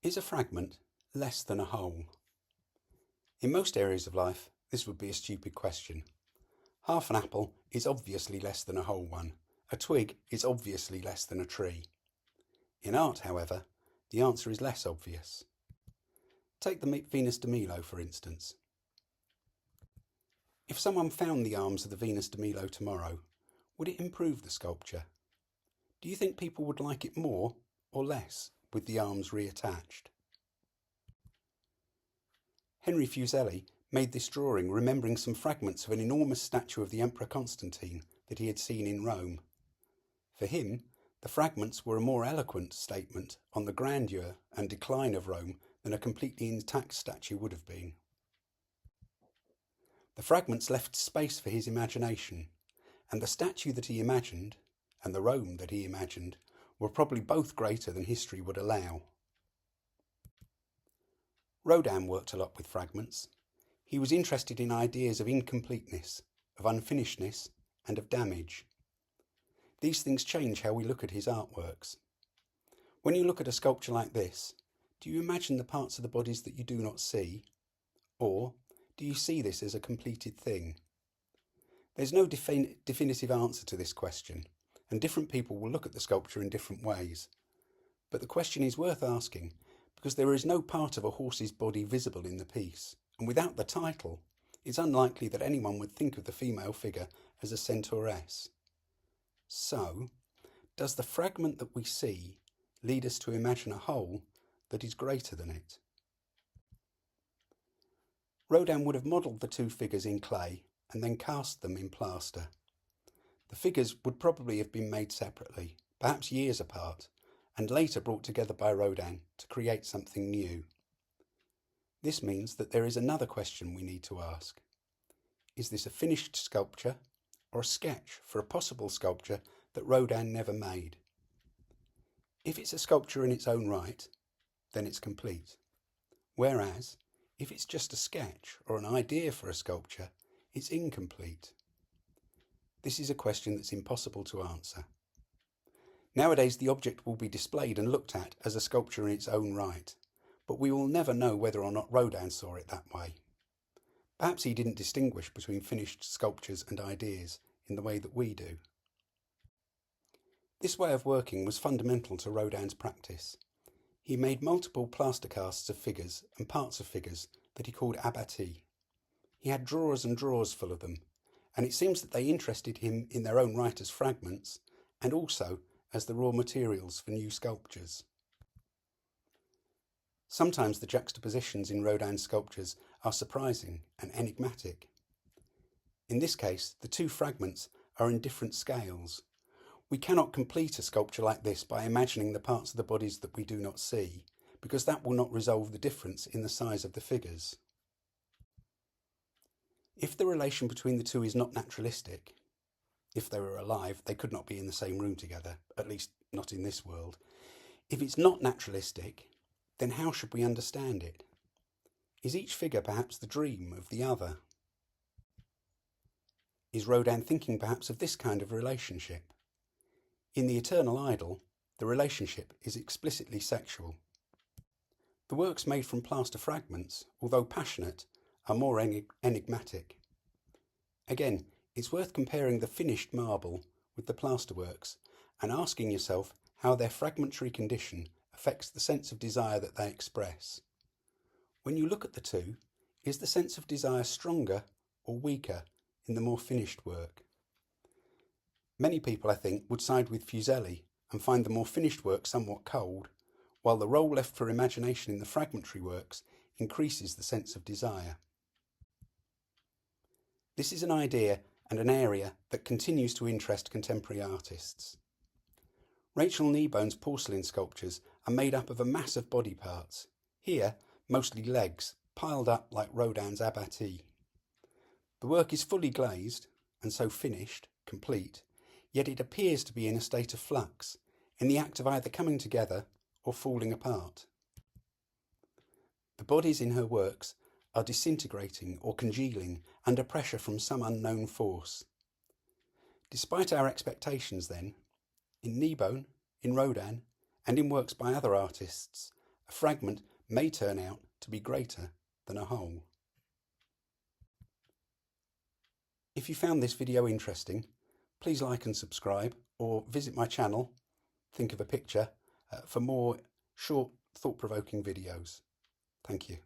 Is a fragment less than a whole? In most areas of life, this would be a stupid question. Half an apple is obviously less than a whole one. A twig is obviously less than a tree. In art, however, the answer is less obvious. Take the Venus de Milo, for instance. If someone found the arms of the Venus de Milo tomorrow, would it improve the sculpture? Do you think people would like it more or less with the arms reattached? Henry Fuseli made this drawing remembering some fragments of an enormous statue of the Emperor Constantine that he had seen in Rome. For him, the fragments were a more eloquent statement on the grandeur and decline of Rome than a completely intact statue would have been. The fragments left space for his imagination, and the statue that he imagined and the Rome that he imagined were probably both greater than history would allow. Rodin worked a lot with fragments. He was interested in ideas of incompleteness, of unfinishedness, and of damage. These things change how we look at his artworks. When you look at a sculpture like this, do you imagine the parts of the bodies that you do not see? Or do you see this as a completed thing? There's no definitive answer to this question, and different people will look at the sculpture in different ways. But the question is worth asking because there is no part of a horse's body visible in the piece, and without the title, it's unlikely that anyone would think of the female figure as a centauress. So, does the fragment that we see lead us to imagine a whole that is greater than it? Rodin would have modelled the two figures in clay and then cast them in plaster. The figures would probably have been made separately, perhaps years apart, and later brought together by Rodin to create something new. This means that there is another question we need to ask. Is this a finished sculpture or a sketch for a possible sculpture that Rodin never made? If it's a sculpture in its own right, then it's complete. Whereas, if it's just a sketch or an idea for a sculpture, it's incomplete. This is a question that's impossible to answer. Nowadays, the object will be displayed and looked at as a sculpture in its own right, but we will never know whether or not Rodin saw it that way. Perhaps he didn't distinguish between finished sculptures and ideas in the way that we do. This way of working was fundamental to Rodin's practice. He made multiple plaster casts of figures and parts of figures that he called abattis. He had drawers and drawers full of them, and it seems that they interested him in their own right as fragments and also as the raw materials for new sculptures. Sometimes the juxtapositions in Rodin's sculptures are surprising and enigmatic. In this case, the two fragments are in different scales. We cannot complete a sculpture like this by imagining the parts of the bodies that we do not see, because that will not resolve the difference in the size of the figures. If the relation between the two is not naturalistic, if they were alive, they could not be in the same room together, at least not in this world. If it's not naturalistic, then how should we understand it? Is each figure perhaps the dream of the other? Is Rodin thinking perhaps of this kind of relationship? In The Eternal Idol, the relationship is explicitly sexual. The works made from plaster fragments, although passionate, are more enigmatic. Again, it's worth comparing the finished marble with the plasterworks and asking yourself how their fragmentary condition affects the sense of desire that they express. When you look at the two, is the sense of desire stronger or weaker in the more finished work? Many people, I think, would side with Fuseli and find the more finished work somewhat cold, while the role left for imagination in the fragmentary works increases the sense of desire. This is an idea and an area that continues to interest contemporary artists. Rachel Kneebone's porcelain sculptures are made up of a mass of body parts, here mostly legs, piled up like Rodin's abattis. The work is fully glazed, and so finished, complete, yet it appears to be in a state of flux, in the act of either coming together or falling apart. The bodies in her works are disintegrating or congealing under pressure from some unknown force. Despite our expectations then, in Kneebone, in Rodin, and in works by other artists, a fragment may turn out to be greater than a whole. If you found this video interesting, please like and subscribe, or visit my channel, Think of a Picture, for more short, thought-provoking videos. Thank you.